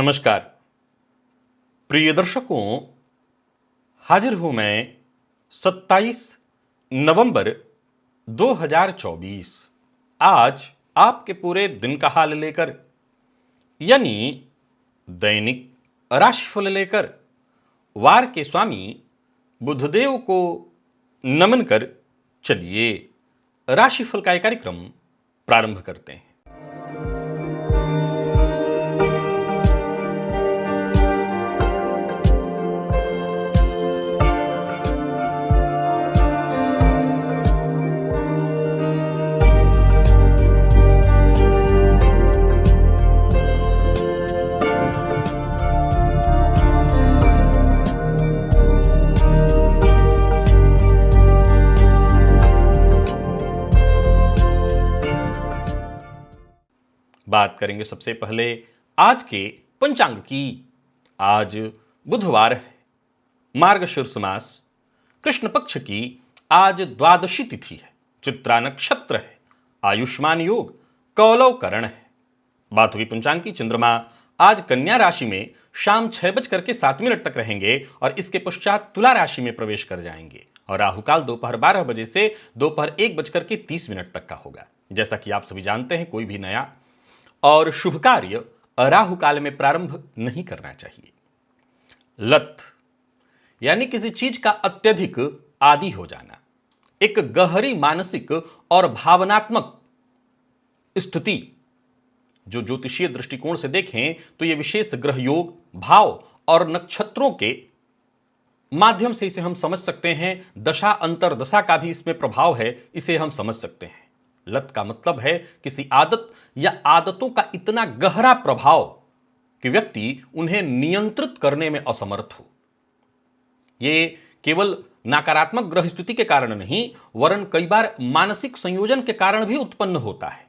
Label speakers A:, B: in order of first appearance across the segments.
A: नमस्कार प्रिय दर्शकों, हाजिर हूं मैं 27 नवंबर 2024 आज आपके पूरे दिन का हाल लेकर, यानी दैनिक राशिफल लेकर वार के स्वामी बुधदेव को नमन कर चलिए राशिफल का एक कार्यक्रम प्रारंभ करते हैं। बात करेंगे सबसे पहले आज के पंचांग की। आज बुधवार है, मार्गशीर्ष मास, कृष्ण पक्ष की आज द्वादशी तिथि है, चित्रा नक्षत्र है, आयुष्मान योग, कौलव करण है। बात हुई पंचांग की। चंद्रमा आज कन्या राशि में शाम 6:07 तक रहेंगे और इसके पश्चात तुला राशि में प्रवेश कर जाएंगे और राहुकाल दोपहर 12 बजे से दोपहर 1:30 तक का होगा। जैसा कि आप सभी जानते हैं, कोई भी नया और शुभ कार्य राहु काल में प्रारंभ नहीं करना चाहिए। लत यानी किसी चीज का अत्यधिक आदी हो जाना, एक गहरी मानसिक और भावनात्मक स्थिति। जो ज्योतिषीय दृष्टिकोण से देखें तो यह विशेष ग्रह योग, भाव और नक्षत्रों के माध्यम से इसे हम समझ सकते हैं। दशा अंतर दशा का भी इसमें प्रभाव है, इसे हम समझ सकते हैं। लत का मतलब है किसी आदत या आदतों का इतना गहरा प्रभाव कि व्यक्ति उन्हें नियंत्रित करने में असमर्थ हो। यह केवल नकारात्मक ग्रह स्थिति के कारण नहीं, वरन कई बार मानसिक संयोजन के कारण भी उत्पन्न होता है।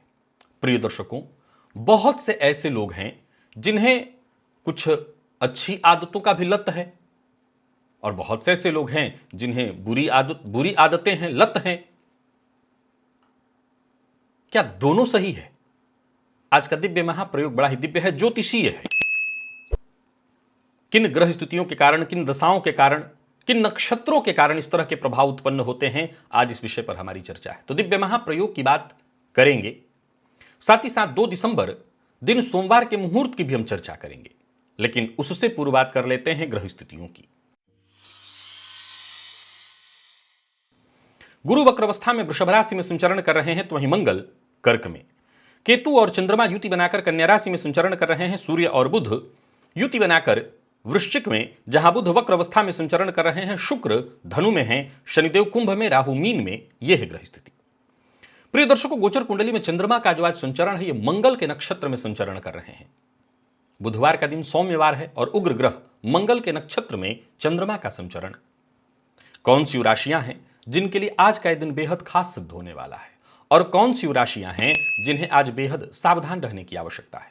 A: प्रिय दर्शकों, बहुत से ऐसे लोग हैं जिन्हें कुछ अच्छी आदतों का भी लत है और बहुत से ऐसे लोग हैं जिन्हें बुरी आदतें हैं, लत हैं। क्या दोनों सही है? आज का दिव्य महाप्रयोग बड़ा ही दिव्य है, ज्योतिषीय है। किन ग्रह स्थितियों के कारण, किन दशाओं के कारण, किन नक्षत्रों के कारण इस तरह के प्रभाव उत्पन्न होते हैं, आज इस विषय पर हमारी चर्चा है। तो दिव्य महाप्रयोग की बात करेंगे, साथ ही साथ 2 दिसंबर दिन सोमवार के मुहूर्त की भी हम चर्चा करेंगे। लेकिन उससे पूर्व बात कर लेते हैं ग्रह स्थितियों की। गुरु वक्रावस्था में वृषभ राशि में संचरण कर रहे हैं, तो वहीं मंगल कर्क में, केतु और चंद्रमा युति बनाकर कन्या राशि में संचरण कर रहे हैं, सूर्य और बुध युति बनाकर वृश्चिक में, जहां बुध वक्र अवस्था में संचरण कर रहे हैं, शुक्र धनु में हैं, शनिदेव कुंभ में, राहु मीन में। यह है ग्रह स्थिति। प्रिय दर्शकों, गोचर कुंडली में चंद्रमा का जो आज संचरण है, यह मंगल के नक्षत्र में संचरण कर रहे हैं। बुधवार का दिन सौम्यवार है और उग्र ग्रह मंगल के नक्षत्र में चंद्रमा का संचरण। कौन सी राशियां हैं जिनके लिए आज का दिन बेहद खास सिद्ध होने वाला है और कौन सी राशियां हैं जिन्हें आज बेहद सावधान रहने की आवश्यकता है?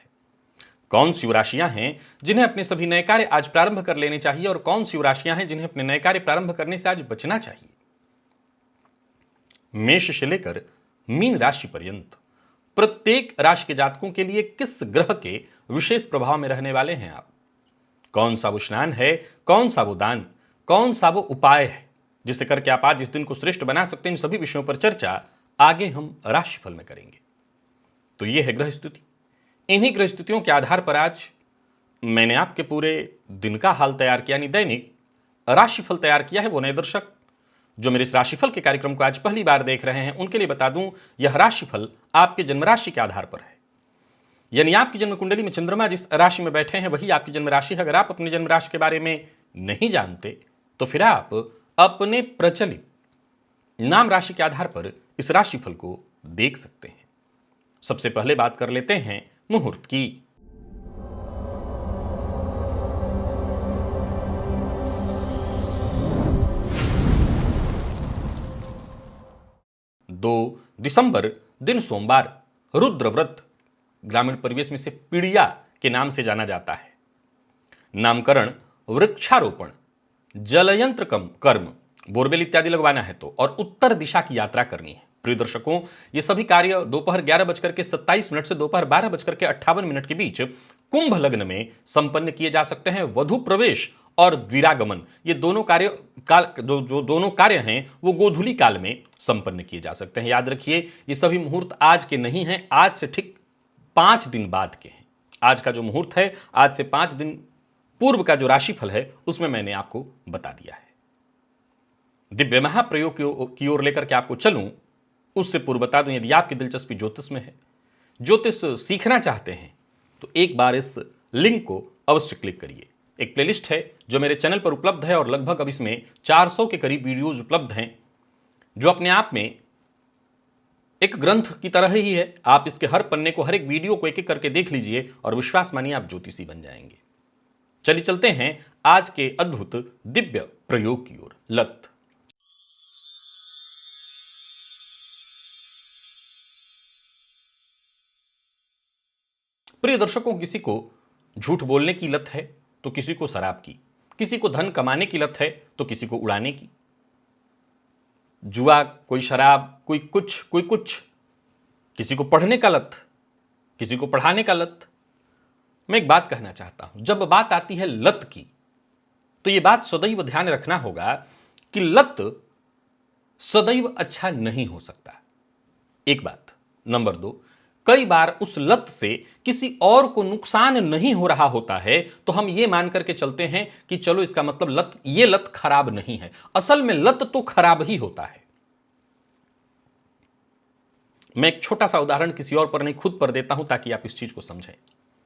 A: कौन सी राशियां हैं जिन्हें अपने सभी नए कार्य आज प्रारंभ कर लेने चाहिए और कौन सी राशियां हैं जिन्हें अपने नए कार्य प्रारंभ करने से आज बचना चाहिए? मेष से लेकर मीन राशि पर्यंत प्रत्येक राशि के जातकों के लिए किस ग्रह के विशेष प्रभाव में रहने वाले हैं आप? कौन सा वो स्नान है, कौन सा वो दान, कौन सा वो उपाय है जिससे करके आप आज इस दिन को श्रेष्ठ बना सकते हैं? इन सभी विषयों पर चर्चा आगे हम राशिफल में करेंगे। तो यह है ग्रह स्थिति। इन्हीं ग्रह स्थितियों के आधार पर आज मैंने आपके पूरे दिन का हाल तैयार किया, यानी दैनिक राशिफल तैयार किया है। वो नए दर्शक जो मेरे इस राशिफल के कार्यक्रम को आज पहली बार देख रहे हैं, उनके लिए बता दूं, यह राशिफल आपके जन्म राशि के आधार पर है। यानी आपकी जन्म कुंडली में चंद्रमा जिस राशि में बैठे हैं वही आपकी जन्म राशि है। अगर आप अपनी जन्म राशि के बारे में नहीं जानते तो फिर आप अपने प्रचलित नाम राशि के आधार पर इस राशिफल को देख सकते हैं। सबसे पहले बात कर लेते हैं मुहूर्त की। दो दिसंबर दिन सोमवार, रुद्र व्रत ग्रामीण परिवेश में से पीड़िया के नाम से जाना जाता है। नामकरण, वृक्षारोपण, जलयंत्र कर्म, बोरवेल इत्यादि लगवाना है तो, और उत्तर दिशा की यात्रा करनी है। प्रिय दर्शकों, ये सभी कार्य दोपहर 11:27 से दोपहर 12:58 के बीच कुंभ लग्न में संपन्न किए जा सकते हैं। वधु प्रवेश और द्विरागमन, ये दोनों कार्य काल जो दोनों कार्य हैं वो गोधूली काल में संपन्न किए जा सकते हैं। याद रखिए, ये सभी मुहूर्त आज के नहीं हैं, आज से ठीक 5 दिन बाद के हैं। आज का जो मुहूर्त है, आज से 5 दिन पूर्व का जो राशिफल है उसमें मैंने आपको बता दिया है। दिव्य महाप्रयोग की ओर लेकर के आपको चलूं, उससे पूर्व बता दूं, यदि आपकी दिलचस्पी ज्योतिष में है, ज्योतिष सीखना चाहते हैं, तो एक बार इस लिंक को अवश्य क्लिक करिए। एक प्लेलिस्ट है जो मेरे चैनल पर उपलब्ध है और लगभग अब इसमें 400 के करीब वीडियोज उपलब्ध हैं, जो अपने आप में एक ग्रंथ की तरह ही है। आप इसके हर पन्ने को, हर एक वीडियो को एक एक करके देख लीजिए और विश्वास मानिए आप ज्योतिषी बन जाएंगे। चलिए चलते हैं आज के अद्भुत दिव्य प्रयोग की ओर। लत। प्रिय दर्शकों, किसी को झूठ बोलने की लत है तो किसी को शराब की, किसी को धन कमाने की लत है तो किसी को उड़ाने की। जुआ, कोई शराब, कोई कुछ, किसी को पढ़ने का लत, किसी को पढ़ाने का लत। मैं एक बात कहना चाहता हूं, जब बात आती है लत की, तो यह बात सदैव ध्यान रखना होगा कि लत सदैव अच्छा नहीं हो सकता। एक बात। नंबर 2, कई बार उस लत से किसी और को नुकसान नहीं हो रहा होता है, तो हम यह मान करके चलते हैं कि चलो इसका मतलब ये लत खराब नहीं है। असल में लत तो खराब ही होता है। मैं एक छोटा सा उदाहरण किसी और पर नहीं, खुद पर देता हूं ताकि आप इस चीज को समझें।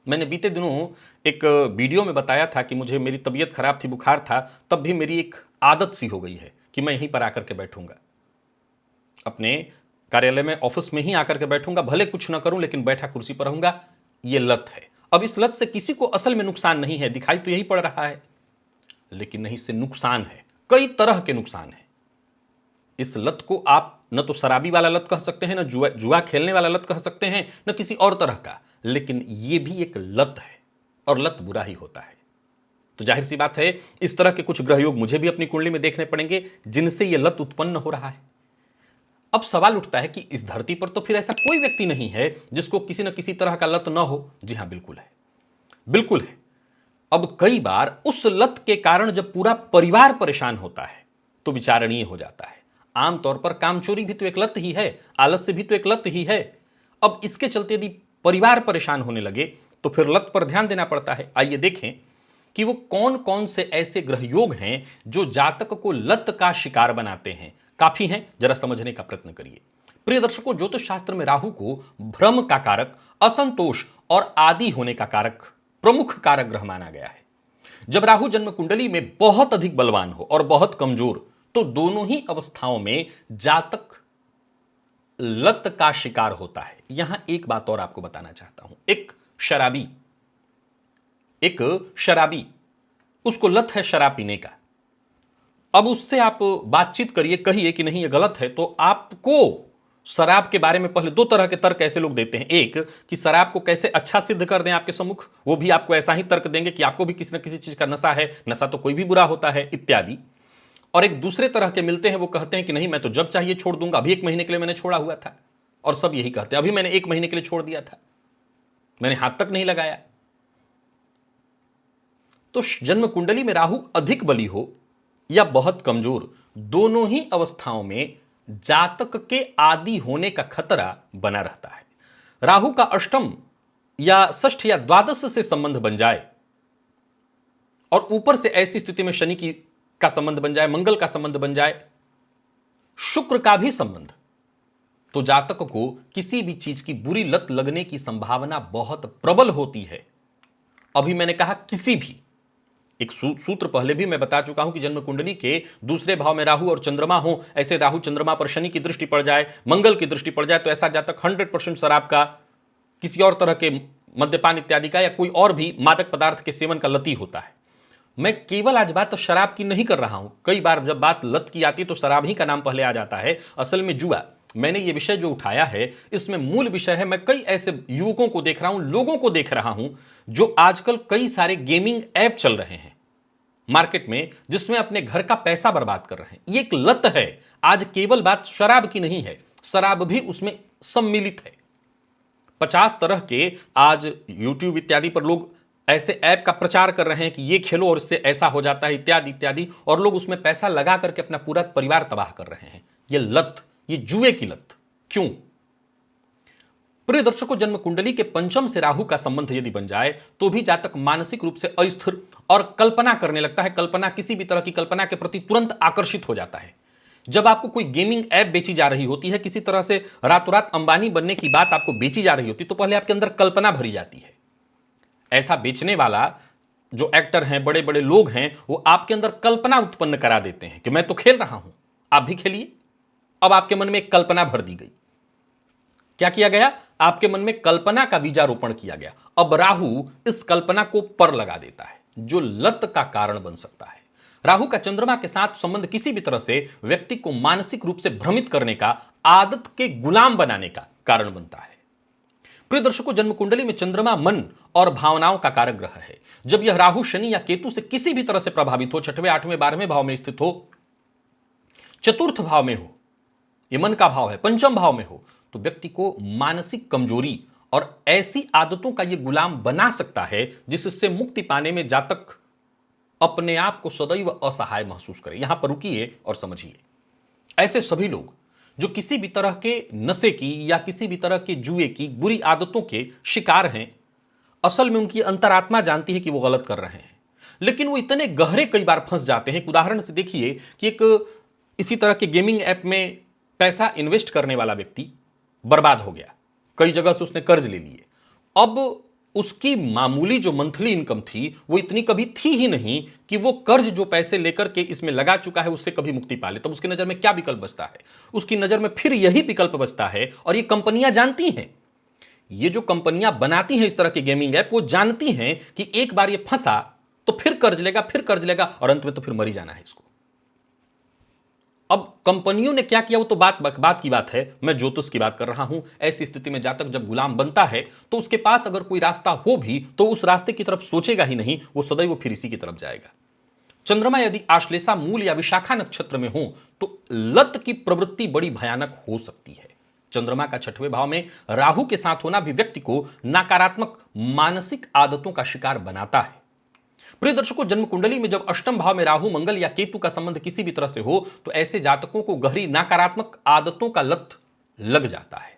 A: मैंने बीते दिनों एक वीडियो में बताया था कि मुझे, मेरी तबीयत खराब थी, बुखार था, तब भी मेरी एक आदत सी हो गई है कि मैं यहीं पर आकर के बैठूंगा, अपने कार्यालय में, ऑफिस में ही आकर के बैठूंगा, भले कुछ ना करूं लेकिन बैठा कुर्सी पर रहूंगा। यह लत है। अब इस लत से किसी को असल में नुकसान नहीं है, दिखाई तो यही पड़ रहा है, लेकिन नहीं, इससे नुकसान है, कई तरह के नुकसान है। इस लत को आप न तो शराबी वाला लत कह सकते हैं, न जुआ खेलने वाला लत कह सकते हैं, न किसी और तरह का, लेकिन यह भी एक लत है और लत बुरा ही होता है। तो जाहिर सी बात है, इस तरह के कुछ ग्रहयोग मुझे भी अपनी कुंडली में देखने पड़ेंगे जिनसे यह लत उत्पन्न हो रहा है। अब सवाल उठता है कि इस धरती पर तो फिर ऐसा कोई व्यक्ति नहीं है जिसको किसी न किसी तरह का लत न हो। जी हां, बिल्कुल है, बिल्कुल है। अब कई बार उस लत के कारण जब पूरा परिवार परेशान होता है तो विचारणीय हो जाता है। आमतौर पर कामचोरी भी तो एक लत ही है, आलस्य भी तो एक लत ही है। अब इसके चलते यदि परिवार परेशान होने लगे तो फिर लत पर ध्यान देना पड़ता है। आइए देखें कि वो कौन कौन से ऐसे ग्रहयोग हैं जो जातक को लत का शिकार बनाते हैं। काफी हैं, जरा समझने का प्रयत्न करिए। प्रिय दर्शकों, ज्योतिष शास्त्र में राहु को भ्रम का कारक, असंतोष और आदि होने का कारक, प्रमुख कारक ग्रह माना गया है। जब राहु जन्म कुंडली में बहुत अधिक बलवान हो और बहुत कमजोर, तो दोनों ही अवस्थाओं में जातक लत का शिकार होता है। यहां एक बात और आपको बताना चाहता हूं। एक शराबी, उसको लत है शराब पीने का। अब उससे आप बातचीत करिए, कहिए कि नहीं ये गलत है, तो आपको शराब के बारे में पहले 2 तरह के तर्क ऐसे लोग देते हैं। एक, कि शराब को कैसे अच्छा सिद्ध कर दें आपके सम्मुख, वो भी आपको ऐसा ही तर्क देंगे कि आपको भी किसी न किसी चीज का नशा है, नशा तो कोई भी बुरा होता है, इत्यादि। और एक दूसरे तरह के मिलते हैं, वो कहते हैं कि नहीं, मैं तो जब चाहिए छोड़ दूंगा, अभी 1 महीने के लिए मैंने छोड़ा हुआ था। और सब यही कहते हैं, अभी मैंने 1 महीने के लिए छोड़ दिया था, मैंने हाथ तक नहीं लगाया। तो जन्म कुंडली में राहु अधिक बली हो या बहुत कमजोर, दोनों ही अवस्थाओं में जातक के आदि होने का खतरा बना रहता है। राहु का अष्टम या षष्ठ या द्वादश से संबंध बन जाए और ऊपर से ऐसी स्थिति में शनि का संबंध बन जाए, मंगल का संबंध बन जाए, शुक्र का भी संबंध, तो जातक को किसी भी चीज की बुरी लत लगने की संभावना बहुत प्रबल होती है। अभी मैंने कहा किसी भी, एक सूत्र पहले भी मैं बता चुका हूं कि जन्म कुंडली के दूसरे भाव में राहु और चंद्रमा हो, ऐसे राहु चंद्रमा पर शनि की दृष्टि पड़ जाए, मंगल की दृष्टि पड़ जाए, तो ऐसा जातक 100% शराब का, किसी और तरह के मद्यपान इत्यादि का या कोई और भी मादक पदार्थ के सेवन का लती होता है। मैं केवल आज बात शराब की नहीं कर रहा हूं। कई बार जब बात लत की आती है तो शराब ही का नाम पहले आ जाता है, असल में जुआ। मैंने ये विषय जो उठाया है, इसमें मूल विषय है, मैं कई ऐसे युवकों को देख रहा हूं, लोगों को देख रहा हूं, जो आजकल कई सारे गेमिंग ऐप चल रहे हैं मार्केट में, जिसमें अपने घर का पैसा बर्बाद कर रहे हैं। ये एक लत है। आज केवल बात शराब की नहीं है, शराब भी उसमें सम्मिलित है। 50 तरह के आज YouTube इत्यादि पर लोग ऐसे ऐप का प्रचार कर रहे हैं कि ये खेलो और इससे ऐसा हो जाता है इत्यादि इत्यादि, और लोग उसमें पैसा लगा करके अपना पूरा परिवार तबाह कर रहे हैं। ये लत, ये जुए की लत। क्यों? प्रिय दर्शकों, जन्म कुंडली के पंचम से राहु का संबंध यदि बन जाए तो भी जातक मानसिक रूप से अस्थिर और कल्पना करने लगता है। कल्पना, किसी भी तरह की कल्पना के प्रति तुरंत आकर्षित हो जाता है। जब आपको कोई गेमिंग ऐप बेची जा रही होती है, किसी तरह से रातों रात अंबानी बनने की बात आपको बेची जा रही होती है, तो पहले आपके अंदर कल्पना भरी जाती है। ऐसा बेचने वाला जो एक्टर हैं, बड़े बड़े लोग हैं, वो आपके अंदर कल्पना उत्पन्न करा देते हैं कि मैं तो खेल रहा हूं, आप भी खेलिए। अब आपके मन में एक कल्पना भर दी गई। क्या किया गया? आपके मन में कल्पना का बीजारोपण किया गया। अब राहु इस कल्पना को पर लगा देता है, जो लत का कारण बन सकता है। राहु का चंद्रमा के साथ संबंध किसी भी तरह से व्यक्ति को मानसिक रूप से भ्रमित करने का, आदत के गुलाम बनाने का कारण बनता है। प्रिय दर्शकों, जन्म कुंडली में चंद्रमा मन और भावनाओं का कारक ग्रह है। जब यह राहु, शनि या केतु से किसी भी तरह से प्रभावित हो, छठवें, आठवें, 12वें भाव में स्थित हो, चतुर्थ भाव में हो, ये मन का भाव है, पंचम भाव में हो, तो व्यक्ति को मानसिक कमजोरी और ऐसी आदतों का यह गुलाम बना सकता है जिससे मुक्ति पाने में जातक अपने आप को सदैव असहाय महसूस करे। यहां पर रुकिए और समझिए। ऐसे सभी लोग जो किसी भी तरह के नशे की या किसी भी तरह के जुए की बुरी आदतों के शिकार हैं, असल में उनकी अंतरात्मा जानती है कि वो गलत कर रहे हैं, लेकिन वो इतने गहरे कई बार फंस जाते हैं। उदाहरण से देखिए कि एक इसी तरह के गेमिंग ऐप में पैसा इन्वेस्ट करने वाला व्यक्ति बर्बाद हो गया। कई जगह से उसने कर्ज ले लिए। अब उसकी मामूली जो मंथली इनकम थी वो इतनी कभी थी ही नहीं कि वो कर्ज जो पैसे लेकर के इसमें लगा चुका है उससे कभी मुक्ति पा ले। तब उसकी नजर में क्या विकल्प बचता है? उसकी नजर में फिर यही विकल्प बचता है, और ये कंपनियां जानती हैं, ये जो कंपनियां बनाती हैं इस तरह के गेमिंग ऐप, वो जानती हैं कि एक बार ये फंसा तो फिर कर्ज लेगा, फिर कर्ज लेगा, और अंत में तो फिर मर ही जाना है इसको। अब कंपनियों ने क्या किया वो तो बात की बात है, मैं ज्योतिष की बात कर रहा हूं। ऐसी स्थिति में जातक जब गुलाम बनता है तो उसके पास अगर कोई रास्ता हो भी तो उस रास्ते की तरफ सोचेगा ही नहीं, वो सदैव फिर इसी की तरफ जाएगा। चंद्रमा यदि आश्लेषा, मूल या विशाखा नक्षत्र में हो तो लत की प्रवृत्ति बड़ी भयानक हो सकती है। चंद्रमा का छठवें भाव में राहु के साथ होना भी व्यक्ति को नकारात्मक मानसिक आदतों का शिकार बनाता है। प्रिय दर्शकों, जन्म कुंडली में जब अष्टम भाव में राहु, मंगल या केतु का संबंध किसी भी तरह से हो तो ऐसे जातकों को गहरी नकारात्मक आदतों का लत लग जाता है।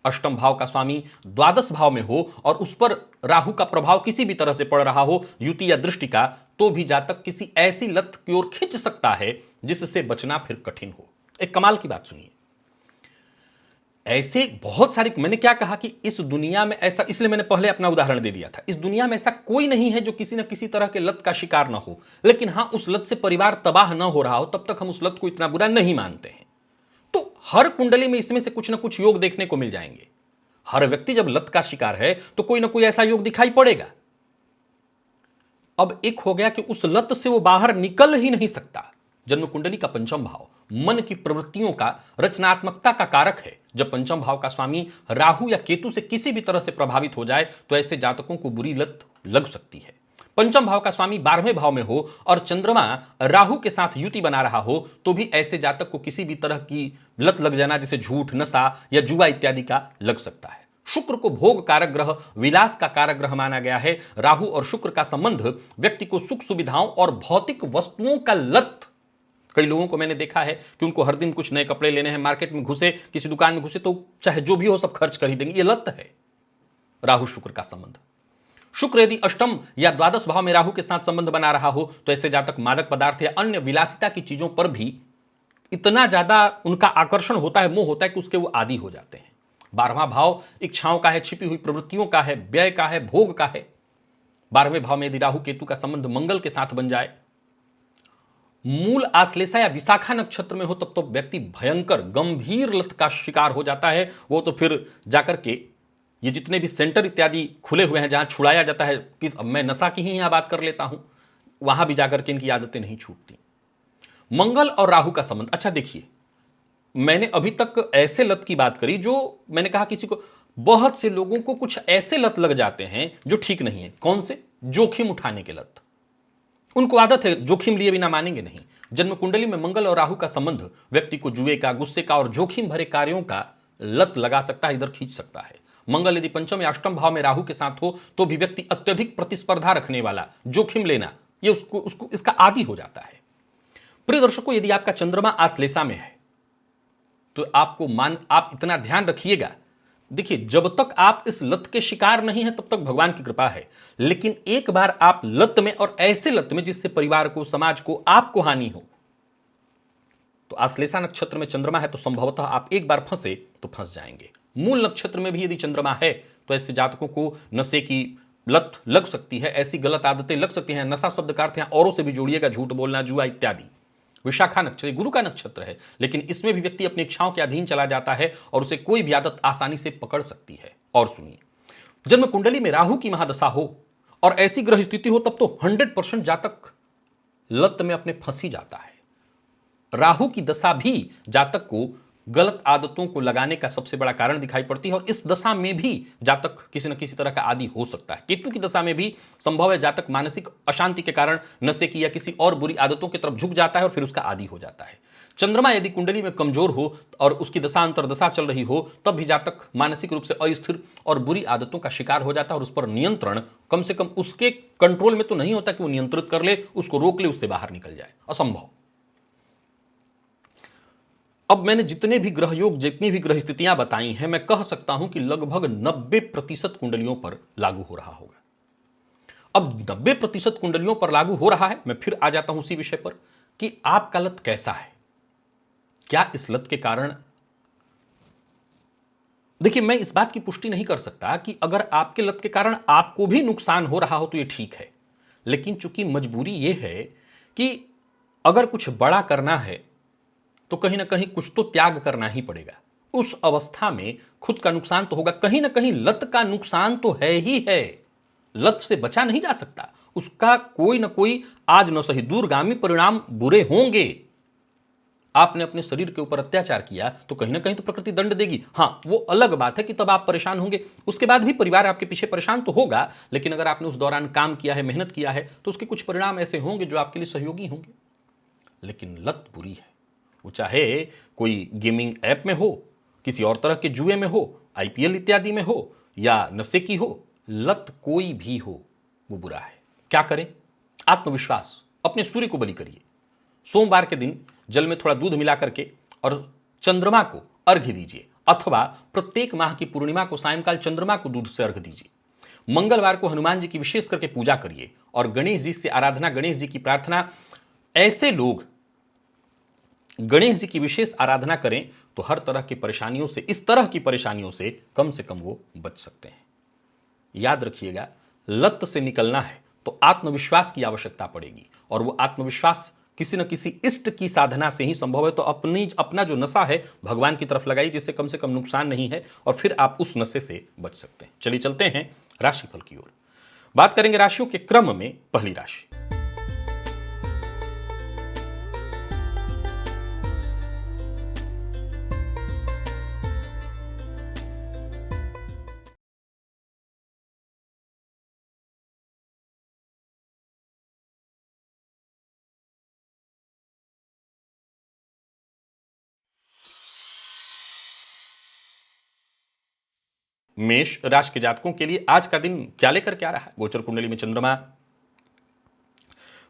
A: अष्टम भाव का स्वामी द्वादश भाव में हो और उस पर राहु का प्रभाव किसी भी तरह से पड़ रहा हो, युति या दृष्टि का, तो भी जातक किसी ऐसी लत की ओर खिंच सकता है जिससे बचना फिर कठिन हो। एक कमाल की बात सुनिए। ऐसे बहुत सारे, मैंने क्या कहा कि इस दुनिया में ऐसा, इसलिए मैंने पहले अपना उदाहरण दे दिया था, इस दुनिया में ऐसा कोई नहीं है जो किसी न किसी तरह के लत का शिकार ना हो, लेकिन हां, उस लत से परिवार तबाह ना हो रहा हो तब तक हम उस लत को इतना बुरा नहीं मानते हैं। तो हर कुंडली में इसमें से कुछ ना कुछ योग देखने को मिल जाएंगे। हर व्यक्ति जब लत का शिकार है तो कोई ना कोई ऐसा योग दिखाई पड़ेगा। अब एक हो गया कि उस लत से वो बाहर निकल ही नहीं सकता। जन्म कुंडली का पंचम भाव मन की प्रवृत्तियों का, रचनात्मकता का कारक है। जब पंचम भाव का स्वामी राहु या केतु से किसी भी तरह से प्रभावित हो जाए तो ऐसे जातकों को बुरी लत लग सकती है। पंचम भाव का स्वामी 12वें भाव में हो और चंद्रमा राहु के साथ युति बना रहा हो तो भी ऐसे जातक को किसी भी तरह की लत लग जाना, जैसे झूठ, नशा या जुआ इत्यादि का, लग सकता है। शुक्र को भोग कारक ग्रह, विलास का कारक ग्रह माना गया है। राहु और शुक्र का संबंध व्यक्ति को सुख सुविधाओं और भौतिक वस्तुओं का लत, कई लोगों को मैंने देखा है कि उनको हर दिन कुछ नए कपड़े लेने हैं, मार्केट में घुसे, किसी दुकान में घुसे तो चाहे जो भी हो सब खर्च कर ही देंगे, ये लत है। राहु शुक्र का संबंध। शुक्र यदि अष्टम या द्वादश भाव में राहु के साथ संबंध बना रहा हो तो ऐसे जातक मादक पदार्थ या अन्य विलासिता की चीजों पर भी इतना ज्यादा उनका आकर्षण होता है, मोह होता है कि उसके वो आदी हो जाते हैं। 12वां भाव इच्छाओं का है, छिपी हुई प्रवृत्तियों का है, व्यय का है, भोग का है। 12वें भाव में यदि राहु केतु का संबंध मंगल के साथ बन जाए, मूल, आश्लेषा या विशाखा नक्षत्र में हो, तब तो व्यक्ति भयंकर गंभीर लत का शिकार हो जाता है। वो तो फिर जाकर के ये जितने भी सेंटर इत्यादि खुले हुए हैं जहां छुड़ाया जाता है, किस, अब मैं नशा की ही यहां बात कर लेता हूं, वहां भी जाकर के इनकी आदतें नहीं छूटती। मंगल और राहु का संबंध, अच्छा देखिए, मैंने अभी तक ऐसे लत की बात करी जो मैंने कहा किसी को, बहुत से लोगों को कुछ ऐसे लत लग जाते हैं जो ठीक नहीं है। कौन से? जोखिम उठाने के लत। उनको आदत है, जोखिम लिए बिना मानेंगे नहीं। जन्म कुंडली में मंगल और राहु का संबंध व्यक्ति को जुए का, गुस्से का और जोखिम भरे कार्यों का लत लगा सकता है, इधर खींच सकता है। मंगल यदि पंचम या अष्टम भाव में राहु के साथ हो तो भी व्यक्ति अत्यधिक प्रतिस्पर्धा रखने वाला, जोखिम लेना, ये उसको उसको इसका आदी हो जाता है। प्रिय दर्शकों, यदि आपका चंद्रमा आश्लेषा में है तो आप इतना ध्यान रखिएगा। देखिए, जब तक आप इस लत के शिकार नहीं हैं तब तक भगवान की कृपा है, लेकिन एक बार आप लत में, और ऐसे लत में जिससे परिवार को, समाज को, आपको हानि हो, तो आश्लेषा नक्षत्र में चंद्रमा है तो संभवतः आप एक बार फंसे तो फंस जाएंगे। मूल नक्षत्र में भी यदि चंद्रमा है तो ऐसे जातकों को नशे की लत लग सकती है, ऐसी गलत आदतें लग सकती हैं। नशा शब्द का अर्थ यहां औरों से भी जोड़िएगा, झूठ बोलना, जुआ इत्यादि। विशाखा नक्षत्र गुरु का नक्षत्र है, लेकिन इसमें भी व्यक्ति अपनी इच्छाओं के अधीन चला जाता है और उसे कोई भी आदत आसानी से पकड़ सकती है। और सुनिए, जन्म कुंडली में राहु की महादशा हो और ऐसी ग्रह स्थिति हो तब तो 100% जातक लत में अपने फंस ही जाता है। राहु की दशा भी जातक को गलत आदतों को लगाने का सबसे बड़ा कारण दिखाई पड़ती है, और इस दशा में भी जातक किसी न किसी तरह का आदी हो सकता है। केतु की दशा में भी संभव है जातक मानसिक अशांति के कारण नशे की या किसी और बुरी आदतों की तरफ झुक जाता है और फिर उसका आदी हो जाता है। चंद्रमा यदि कुंडली में कमजोर हो और उसकी दशा अंतरदशा चल रही हो तब भी जातक मानसिक रूप से अस्थिर और बुरी आदतों का शिकार हो जाता है, और उस पर नियंत्रण, कम से कम उसके कंट्रोल में तो नहीं होता कि वो नियंत्रित कर ले, उसको रोक ले, उससे बाहर निकल जाए, असंभव। अब मैंने जितने भी ग्रह योग, जितनी भी ग्रह स्थितियां बताई हैं, मैं कह सकता हूं कि लगभग 90% कुंडलियों पर लागू हो रहा होगा। अब 90% कुंडलियों पर लागू हो रहा है, मैं फिर आ जाता हूं उसी विषय पर कि आपका लत कैसा है। क्या इस लत के कारण, देखिए, मैं इस बात की पुष्टि नहीं कर सकता कि अगर आपके लत के कारण आपको भी नुकसान हो रहा हो तो यह ठीक है, लेकिन चूंकि मजबूरी यह है कि अगर कुछ बड़ा करना है तो कहीं ना कहीं कुछ तो त्याग करना ही पड़ेगा। उस अवस्था में खुद का नुकसान तो होगा, कहीं ना कहीं लत का नुकसान तो है ही है। लत से बचा नहीं जा सकता, उसका कोई ना कोई आज न सही दूरगामी परिणाम बुरे होंगे। आपने अपने शरीर के ऊपर अत्याचार किया तो कहीं ना कहीं तो प्रकृति दंड देगी। हां, वो अलग बात है कि तब आप परेशान होंगे, उसके बाद भी परिवार आपके पीछे परेशान तो होगा, लेकिन अगर आपने उस दौरान काम किया है, मेहनत किया है, तो उसके कुछ परिणाम ऐसे होंगे जो आपके लिए सहयोगी होंगे। लेकिन लत बुरी है, वो चाहे कोई गेमिंग ऐप में हो, किसी और तरह के जुए में हो, आईपीएल इत्यादि में हो, या नशे की हो, लत कोई भी हो वो बुरा है। क्या करें? आत्मविश्वास, अपने सूर्य को बलि करिए। सोमवार के दिन जल में थोड़ा दूध मिला करके और चंद्रमा को अर्घ्य दीजिए, अथवा प्रत्येक माह की पूर्णिमा को सायंकाल चंद्रमा को दूध से अर्घ्य दीजिए। मंगलवार को हनुमान जी की विशेष करके पूजा करिए और गणेश जी से आराधना, गणेश जी की प्रार्थना। ऐसे लोग गणेश जी की विशेष आराधना करें तो हर तरह की परेशानियों से, इस तरह की परेशानियों से कम वो बच सकते हैं। याद रखिएगा, लत से निकलना है तो आत्मविश्वास की आवश्यकता पड़ेगी, और वो आत्मविश्वास किसी न किसी इष्ट की साधना से ही संभव है। तो अपना जो नशा है भगवान की तरफ लगाइए, जिससे कम से कम नुकसान नहीं है, और फिर आप उस नशे से बच सकते हैं। चलिए चलते हैं राशिफल की ओर। बात करेंगे राशियों के क्रम में। पहली राशि मेष राशि के जातकों के लिए आज का दिन क्या लेकर क्या रहा है? गोचर कुंडली में चंद्रमा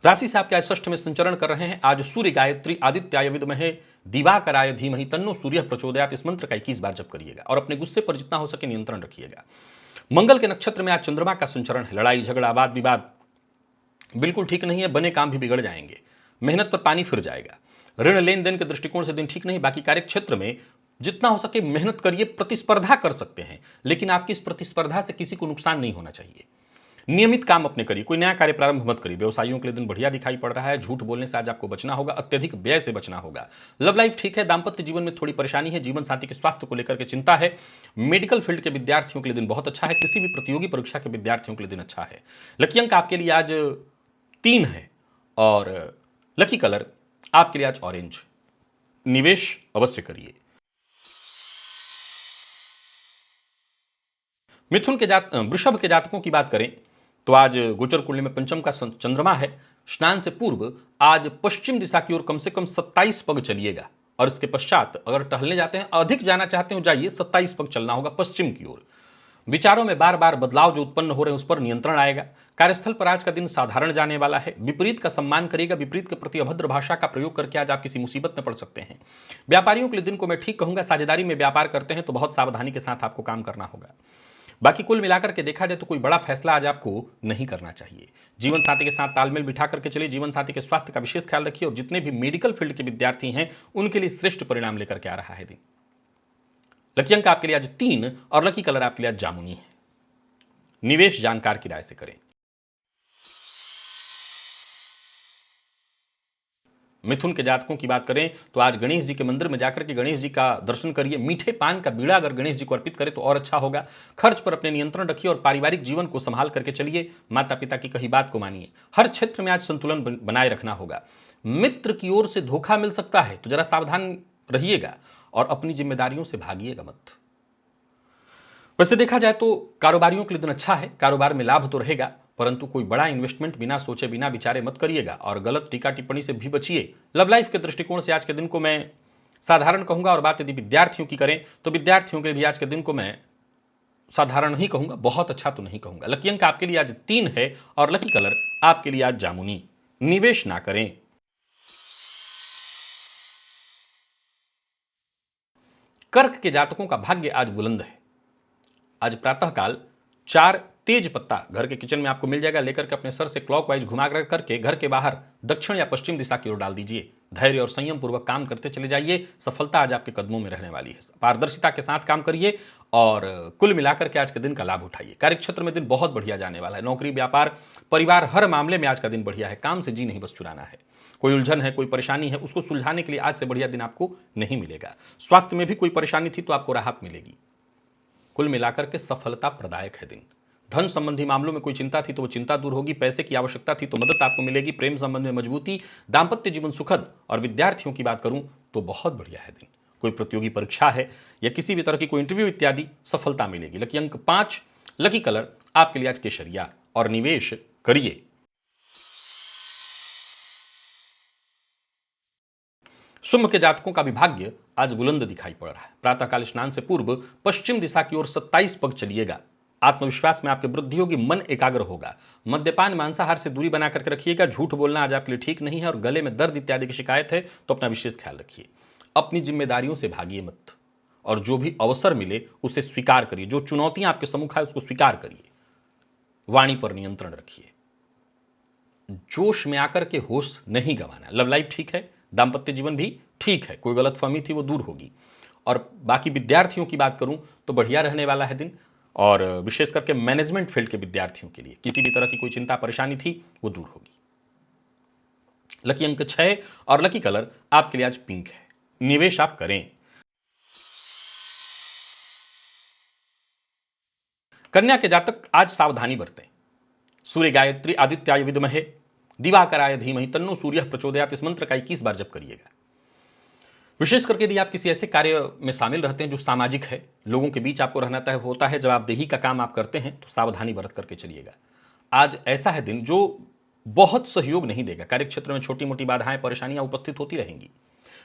A: राशि से आपके आज षष्ठ में संचरण कर रहे हैं। आज सूर्य गायत्री आदित्याय विद्महे दिवाकराय धीमहि तन्नो सूर्य प्रचोदयात, इस मंत्र का 21 बार जप करिएगा और अपने गुस्से पर जितना हो सके नियंत्रण रखिएगा। मंगल के नक्षत्र में आज चंद्रमा का संचरण है। लड़ाई झगड़ा, वाद विवाद बिल्कुल ठीक नहीं है, बने काम भी बिगड़ जाएंगे, मेहनत पर पानी फिर जाएगा। ऋण लेन देन के दृष्टिकोण से दिन ठीक नहीं। बाकी कार्य क्षेत्र में जितना हो सके मेहनत करिए, प्रतिस्पर्धा कर सकते हैं, लेकिन आपकी इस प्रतिस्पर्धा से किसी को नुकसान नहीं होना चाहिए। नियमित काम अपने करिए, कोई नया कार्य प्रारंभ मत करिए। व्यवसायियों के लिए दिन बढ़िया दिखाई पड़ रहा है। झूठ बोलने से आज आपको बचना होगा, अत्यधिक व्यय से बचना होगा। लव लाइफ ठीक है, दाम्पत्य जीवन में थोड़ी परेशानी है, जीवन साथी के स्वास्थ्य को लेकर के चिंता है। मेडिकल फील्ड के विद्यार्थियों के लिए दिन बहुत अच्छा है। किसी भी प्रतियोगी परीक्षा के विद्यार्थियों के लिए दिन अच्छा है। लकी अंक आपके लिए आज 3 है और लकी कलर आपके लिए आज ऑरेंज। निवेश अवश्य करिए। मिथुन के वृषभ के जातकों की बात करें तो आज गोचर कुंडली में पंचम का चंद्रमा है। स्नान से पूर्व आज पश्चिम दिशा की ओर कम से कम 27 पग चलिएगा और इसके पश्चात अगर टहलने जाते हैं, अधिक जाना चाहते हो जाइए, 27 पग चलना होगा पश्चिम की ओर। विचारों में बार बार बदलाव जो उत्पन्न हो रहे हैं उस पर नियंत्रण आएगा। कार्यस्थल पर आज का दिन साधारण जाने वाला है। विपरीत का सम्मान करिएगा। विपरीत के प्रति अभद्र भाषा का प्रयोग करके आज आप किसी मुसीबत में पड़ सकते हैं। व्यापारियों के लिए दिन को मैं ठीक कहूंगा। साझेदारी में व्यापार करते हैं तो बहुत सावधानी के साथ आपको काम करना होगा। बाकी कुल मिलाकर के देखा जाए तो कोई बड़ा फैसला आज आपको नहीं करना चाहिए। जीवन साथी के साथ तालमेल बिठा करके चलिए। जीवन साथी के स्वास्थ्य का विशेष ख्याल रखिए और जितने भी मेडिकल फील्ड के विद्यार्थी हैं उनके लिए श्रेष्ठ परिणाम लेकर के आ रहा है दिन। लकी अंक आपके लिए आज 3 और लकी कलर आपके लिए आज जामुनी है। निवेश जानकार की राय से करें। मिथुन के जातकों की बात करें तो आज गणेश जी के मंदिर में जाकर के गणेश जी का दर्शन करिए। मीठे पान का बीड़ा अगर गणेश जी को अर्पित करें तो और अच्छा होगा। खर्च पर अपने नियंत्रण रखिए और पारिवारिक जीवन को संभाल करके चलिए। माता पिता की कही बात को मानिए। हर क्षेत्र में आज संतुलन बनाए रखना होगा। मित्र की ओर से धोखा मिल सकता है तो जरा सावधान रहिएगा और अपनी जिम्मेदारियों से भागिएगा मत। वैसे देखा जाए तो कारोबारियों के लिए दिन अच्छा है। कारोबार में लाभ तो रहेगा, परंतु कोई बड़ा इन्वेस्टमेंट बिना सोचे बिना विचारे मत करिएगा और गलत टीका टिप्पणी से भी बचिए। लव लाइफ के दृष्टिकोण से आज के दिन को मैं साधारण कहूंगा और बात यदि विद्यार्थियों की करें तो विद्यार्थियों के लिए भी आज के दिन को मैं साधारण ही कहूंगा, बहुत अच्छा तो नहीं कहूंगा। लकी अंक आपके लिए आज 3 है और लकी कलर आपके लिए आज जामुनी। निवेश ना करें। कर्क के जातकों का भाग्य आज बुलंद है। आज प्रातःकाल 4 तेज पत्ता घर के किचन में आपको मिल जाएगा। लेकर के अपने सर से क्लॉकवाइज घुमा करके घर के बाहर दक्षिण या पश्चिम दिशा की ओर डाल दीजिए। धैर्य और संयम पूर्वक काम करते चले जाइए। सफलता आज आपके कदमों में रहने वाली है। पारदर्शिता के साथ काम करिए और कुल मिलाकर के आज के दिन का लाभ उठाइए। कार्यक्षेत्र में दिन बहुत बढ़िया जाने वाला है। नौकरी, व्यापार, परिवार, हर मामले में आज का दिन बढ़िया है। काम से जी नहीं बस चुराना है। कोई उलझन है, कोई परेशानी है, उसको सुलझाने के लिए आज से बढ़िया दिन आपको नहीं मिलेगा। स्वास्थ्य में भी कोई परेशानी थी तो आपको राहत मिलेगी। कुल मिलाकर के सफलता प्रदायक है दिन। धन संबंधी मामलों में कोई चिंता थी तो वो चिंता दूर होगी। पैसे की आवश्यकता थी तो मदद आपको मिलेगी। प्रेम संबंध में मजबूती, दाम्पत्य जीवन सुखद और विद्यार्थियों की बात करूं तो बहुत बढ़िया है दिन। कोई प्रतियोगी परीक्षा है या किसी भी तरह की कोई इंटरव्यू इत्यादि सफलता मिलेगी। लकी अंक 5, लकी कलर आपके लिए आज केसरिया और निवेश करिए। सिंह के जातकों का भी भाग्य आज बुलंद दिखाई पड़ रहा है। प्रातःकाल स्नान से पूर्व पश्चिम दिशा की ओर 27 पग चलिएगा। आत्मविश्वास में आपकी वृद्धि होगी। मन एकाग्र होगा। मद्यपान, मांसाहार से दूरी बना करके रखिएगा। झूठ बोलना आज आपके लिए ठीक नहीं है और गले में दर्द इत्यादि की शिकायत है तो अपना विशेष ख्याल रखिए। अपनी जिम्मेदारियों से भागिए मत और जो भी अवसर मिले उसे स्वीकार करिए। जो चुनौतियां आपके सम्मुख है उसको स्वीकार करिए। वाणी पर नियंत्रण रखिए। जोश में आकर के होश नहीं गंवाना। लव लाइफ ठीक है, दाम्पत्य जीवन भी ठीक है। कोई गलतफहमी थी वो दूर होगी। और बाकी विद्यार्थियों की बात करूं तो बढ़िया रहने वाला है दिन और विशेष करके मैनेजमेंट फील्ड के विद्यार्थियों के लिए किसी भी तरह की कोई चिंता परेशानी थी वो दूर होगी। लकी अंक 6 और लकी कलर आपके लिए आज पिंक है। निवेश आप करें। कन्या के जातक आज सावधानी बरतें। सूर्य गायत्री आदित्याय विद्महे दिवाकराय धीमहि तन्नो सूर्यः प्रचोदयात् इस मंत्र का 21 बार जप करिएगा। विशेष करके यदि आप किसी ऐसे कार्य में शामिल रहते हैं जो सामाजिक है, लोगों के बीच आपको रहना तय होता है, जवाबदेही का काम आप करते हैं तो सावधानी बरत करके चलिएगा। आज ऐसा है दिन जो बहुत सहयोग नहीं देगा। कार्यक्षेत्र में छोटी मोटी बाधाएं, परेशानियां उपस्थित होती रहेंगी।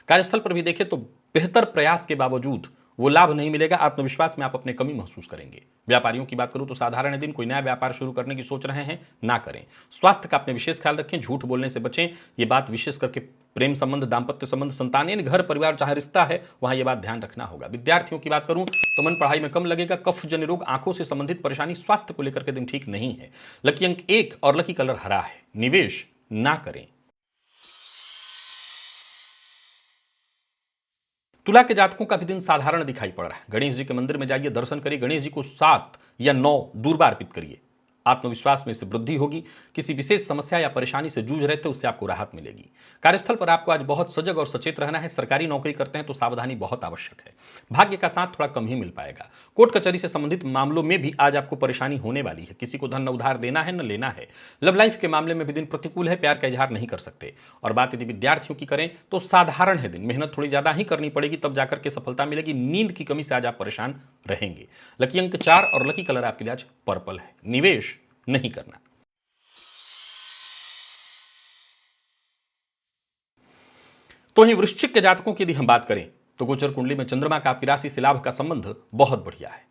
A: कार्यस्थल पर भी देखें तो बेहतर प्रयास के बावजूद वो लाभ नहीं मिलेगा। आत्मविश्वास में आप अपने कमी महसूस करेंगे। व्यापारियों की बात करूं तो साधारण दिन। कोई नया व्यापार शुरू करने की सोच रहे हैं ना करें। स्वास्थ्य का अपने विशेष ख्याल रखें। झूठ बोलने से बचें। ये बात विशेष करके प्रेम संबंध, दाम्पत्य संबंध, संतान यानी घर परिवार जहां रिश्ता है वहां ये बात ध्यान रखना होगा। विद्यार्थियों की बात करूं तो मन पढ़ाई में कम लगेगा। कफ जन्य रोग, आंखों से संबंधित परेशानी, स्वास्थ्य को लेकर के दिन ठीक नहीं है। लकी अंक 1 और लकी कलर हरा है। निवेश ना करें। तुला के जातकों का भी दिन साधारण दिखाई पड़ रहा है। गणेश जी के मंदिर में जाइए, दर्शन करिए। गणेश जी को 7 या 9 दूर्वा अर्पित करिए। आत्मविश्वास में इससे वृद्धि होगी। किसी विशेष समस्या या परेशानी से जूझ रहे थे उससे आपको राहत मिलेगी। कार्यस्थल पर आपको आज बहुत सजग और सचेत रहना है। सरकारी नौकरी करते हैं तो सावधानी बहुत आवश्यक है। भाग्य का साथ थोड़ा कम ही मिल पाएगा। कोर्ट कचहरी से संबंधित मामलों में भी आज आपको परेशानी होने वाली है। किसी को धन न उधार देना है न लेना है। लव लाइफ के मामले में भी दिन प्रतिकूल है। प्यार का इजहार नहीं कर सकते। और बात यदि विद्यार्थियों की करें तो साधारण है दिन। मेहनत थोड़ी ज्यादा ही करनी पड़ेगी तब जाकर के सफलता मिलेगी। नींद की कमी से आज आप परेशान रहेंगे। लकी अंक 4 और लकी कलर आपके लिए आज पर्पल है। निवेश नहीं करना। तो वहीं वृश्चिक के जातकों की यदि हम बात करें तो गोचर कुंडली में चंद्रमा का आपकी राशि से लाभ का संबंध बहुत बढ़िया है।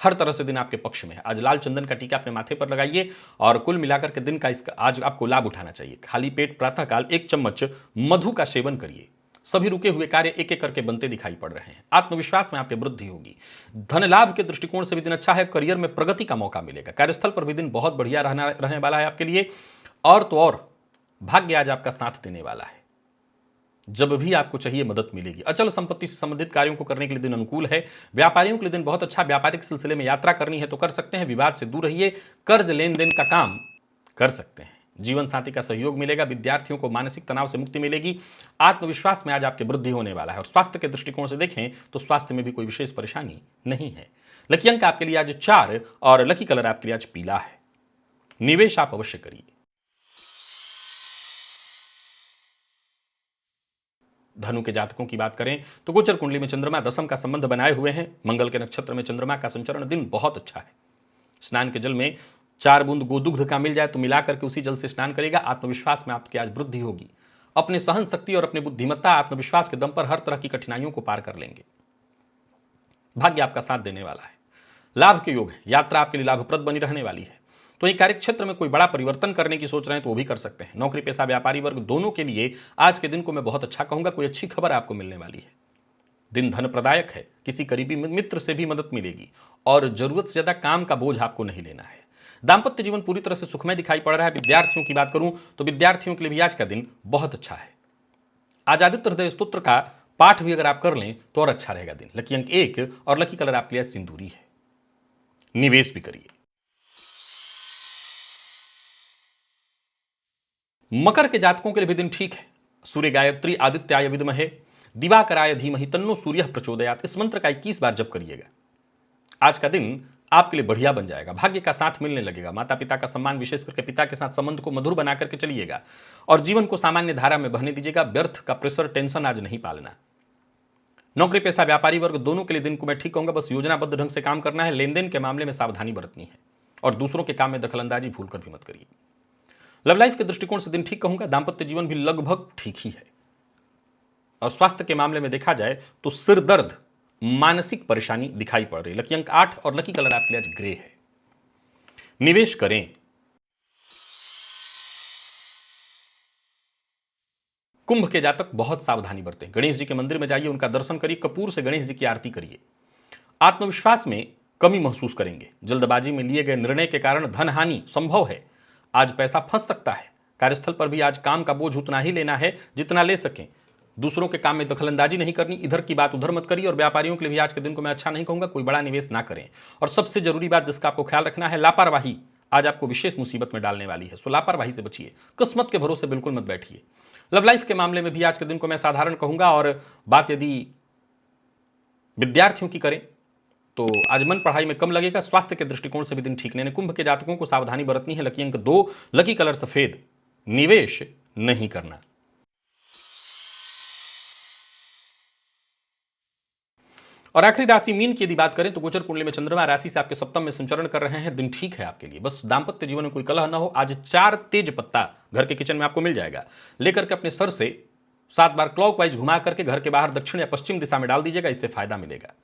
A: हर तरह से दिन आपके पक्ष में है। आज लाल चंदन का टीका अपने माथे पर लगाइए और कुल मिलाकर के दिन का इसका आज आपको लाभ उठाना चाहिए। खाली पेट प्रातःकाल 1 चम्मच मधु का सेवन करिए। सभी रुके हुए कार्य एक एक करके बनते दिखाई पड़ रहे हैं। आत्मविश्वास में आपके वृद्धि होगी। धन लाभ के दृष्टिकोण से भी दिन अच्छा है। करियर में प्रगति का मौका मिलेगा। कार्यस्थल पर भी दिन बहुत बढ़िया रहने वाला है आपके लिए। और तो और भाग्य आज आपका साथ देने वाला है। जब भी आपको चाहिए मदद मिलेगी। अचल संपत्ति से संबंधित कार्यों को करने के लिए दिन अनुकूल है। व्यापारियों के लिए दिन बहुत अच्छा। व्यापारिक सिलसिले में यात्रा करनी है तो कर सकते हैं। विवाद से दूर रहिए। कर्ज लेन देन का काम कर सकते हैं। जीवन साथी का सहयोग मिलेगा। विद्यार्थियों को मानसिक तनाव से मुक्ति मिलेगी। आत्मविश्वास में आज आपके वृद्धि होने वाला है। और स्वास्थ्य के दृष्टिकोण से देखें तो स्वास्थ्य में भी कोई विशेष परेशानी नहीं है। लकी अंक आपके लिए आज 4 और लकी कलर आपके लिए आज पीला है। निवेश आप अवश्य करिए। धनु के जातकों की बात करें तो गोचर कुंडली में चंद्रमा दशम का संबंध बनाए हुए हैं। मंगल के नक्षत्र में चंद्रमा का संचरण, दिन बहुत अच्छा है। स्नान के जल में 4 बूंद गोदुग्ध का मिल जाए तो मिलाकर के उसी जल से स्नान करेगा। आत्मविश्वास में आपकी आज वृद्धि होगी। अपने सहन शक्ति और अपने बुद्धिमत्ता आत्मविश्वास के दम पर हर तरह की कठिनाइयों को पार कर लेंगे। भाग्य आपका साथ देने वाला है। लाभ के योग है। यात्रा आपके लिए लाभप्रद बनी रहने वाली है। तो ये कार्य क्षेत्र में कोई बड़ा परिवर्तन करने की सोच रहे हैं तो वो भी कर सकते हैं। नौकरी पेशा व्यापारी वर्ग दोनों के लिए आज के दिन को मैं बहुत अच्छा कहूंगा। कोई अच्छी खबर आपको मिलने वाली है। दिन धन प्रदायक है। किसी करीबी मित्र से भी मदद मिलेगी और जरूरत से ज्यादा काम का बोझ आपको नहीं लेना है। दाम्पत्य जीवन पूरी तरह से सुखमय दिखाई पड़ रहा है। विद्यार्थियों की बात करूं तो विद्यार्थियों के लिए भी आज का दिन बहुत अच्छा है। आज आदित्य हृदय स्तोत्र का पाठ भी अगर आप कर लें तो और अच्छा रहेगा दिन। लकी अंक 1 और लकी कलर आपके लिए सिंदूरी है। निवेश भी करिए। मकर के जातकों के लिए भी दिन ठीक है। सूर्य गायत्री आदित्याय विद्महे दिवाकराय धीमहि तन्नो सूर्यः प्रचोदयात्, इस मंत्र का 21 बार जप करिएगा। आज का दिन आपके लिए बढ़िया बन जाएगा। भाग्य का साथ मिलने लगेगा। माता पिता का सम्मान, विशेष करके पिता के साथ संबंध को मधुर बना करके चलिएगा और जीवन को सामान्य धारा में बहने दीजिएगा। व्यर्थ का प्रेशर टेंशन आज नहीं पालना। नौकरी पेशा व्यापारी वर्ग दोनों के लिए दिन को मैं ठीक कहूंगा। बस योजनाबद्ध ढंग से काम करना है। लेन देन के मामले में सावधानी बरतनी है और दूसरों के काम में दखलंदाजी भूलकर भी मत करिए। लव लाइफ के दृष्टिकोण से दिन ठीक कहूंगा। दाम्पत्य जीवन भी लगभग ठीक ही है। और स्वास्थ्य के मामले में देखा जाए तो सिर दर्द, मानसिक परेशानी दिखाई पड़ रही है। लकी अंक 8 और लकी कलर आपके लिए आज ग्रे है। निवेश करें। कुंभ के जातक बहुत सावधानी बरतें। गणेश जी के मंदिर में जाइए, उनका दर्शन करिए, कपूर से गणेश जी की आरती करिए। आत्मविश्वास में कमी महसूस करेंगे। जल्दबाजी में लिए गए निर्णय के कारण धन हानि संभव है। आज पैसा फंस सकता है। कार्यस्थल पर भी आज काम का बोझ उतना ही लेना है जितना ले सकें। दूसरों के काम में दखलंदाजी नहीं करनी। इधर की बात उधर मत करिए। और व्यापारियों के लिए भी आज के दिन को मैं अच्छा नहीं कहूंगा। कोई बड़ा निवेश ना करें। और सबसे जरूरी बात जिसका आपको ख्याल रखना है, लापरवाही आज आपको विशेष मुसीबत में डालने वाली है। सो लापरवाही से बचिए। किस्मत के भरोसे बिल्कुल मत बैठिए। लव लाइफ के मामले में भी आज के दिन को मैं साधारण कहूंगा। और बात यदि विद्यार्थियों की करें तो आज मन पढ़ाई में कम लगेगा। स्वास्थ्य के दृष्टिकोण से भी दिन ठीक नहीं। कुंभ के जातकों को सावधानी बरतनी है। लकी अंक 2, लकी कलर सफेद। निवेश नहीं करना। और आखिरी राशि मीन की यदि बात करें तो गोचर कुंडली में चंद्रमा राशि से आपके सप्तम में संचरण कर रहे हैं। दिन ठीक है आपके लिए। बस दाम्पत्य जीवन में कोई कलह ना हो। आज 4 तेज पत्ता घर के किचन में आपको मिल जाएगा। लेकर के अपने सर से 7 बार क्लॉकवाइज घुमा करके घर के बाहर दक्षिण या पश्चिम दिशा में डाल दीजिएगा। इससे फायदा मिलेगा।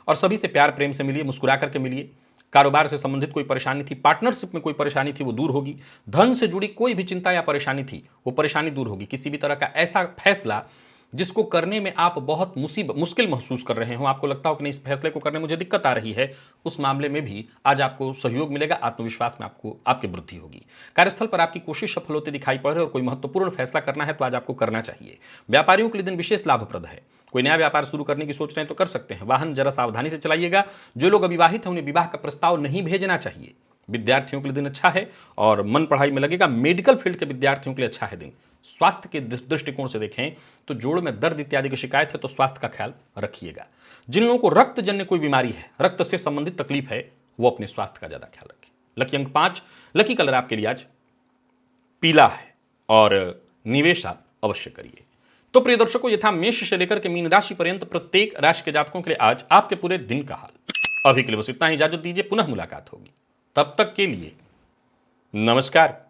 A: और सभी से प्यार प्रेम से मिलिए, मुस्कुरा करके मिलिए। कारोबार से संबंधित कोई परेशानी थी, पार्टनरशिप में कोई परेशानी थी, वो दूर होगी। धन से जुड़ी कोई भी चिंता या परेशानी थी, वो परेशानी दूर होगी। किसी भी तरह का ऐसा फैसला जिसको करने में आप बहुत मुश्किल महसूस कर रहे हो, आपको लगता हो कि नहीं इस फैसले को करने में मुझे दिक्कत आ रही है, उस मामले में भी आज आपको सहयोग मिलेगा। आत्मविश्वास में आपको आपकी वृद्धि होगी। कार्यस्थल पर आपकी कोशिश सफल होती दिखाई पड़ रही है और कोई महत्वपूर्ण फैसला करना है तो आज आपको करना चाहिए। व्यापारियों के लिए दिन विशेष लाभप्रद है। कोई नया व्यापार शुरू करने की सोच रहे हैं तो कर सकते हैं। वाहन जरा सावधानी से चलाइएगा। जो लोग अविवाहित हैं उन्हें विवाह का प्रस्ताव नहीं भेजना चाहिए। विद्यार्थियों के लिए दिन अच्छा है और मन पढ़ाई में लगेगा। मेडिकल फील्ड के विद्यार्थियों के लिए अच्छा है दिन। स्वास्थ्य के दृष्टिकोण से देखें तो जोड़ में दर्द इत्यादि की शिकायत है तो स्वास्थ्य का ख्याल रखिएगा। जिन लोगों को रक्त जन्य कोई बीमारी है, रक्त से संबंधित तकलीफ है, वो अपने स्वास्थ्य का ज्यादा ख्याल रखें। लकी अंक 5, लकी कलर आपके लिए आज पीला है और निवेश आप अवश्य करिए। तो प्रिय दर्शकों, यथा मेष से लेकर के मीन राशि पर्यंत प्रत्येक राशि के जातकों के लिए आज आपके पूरे दिन का हाल। अभी के लिए बस इतना ही। इजाजत दीजिए, पुनः मुलाकात होगी। तब तक के लिए नमस्कार।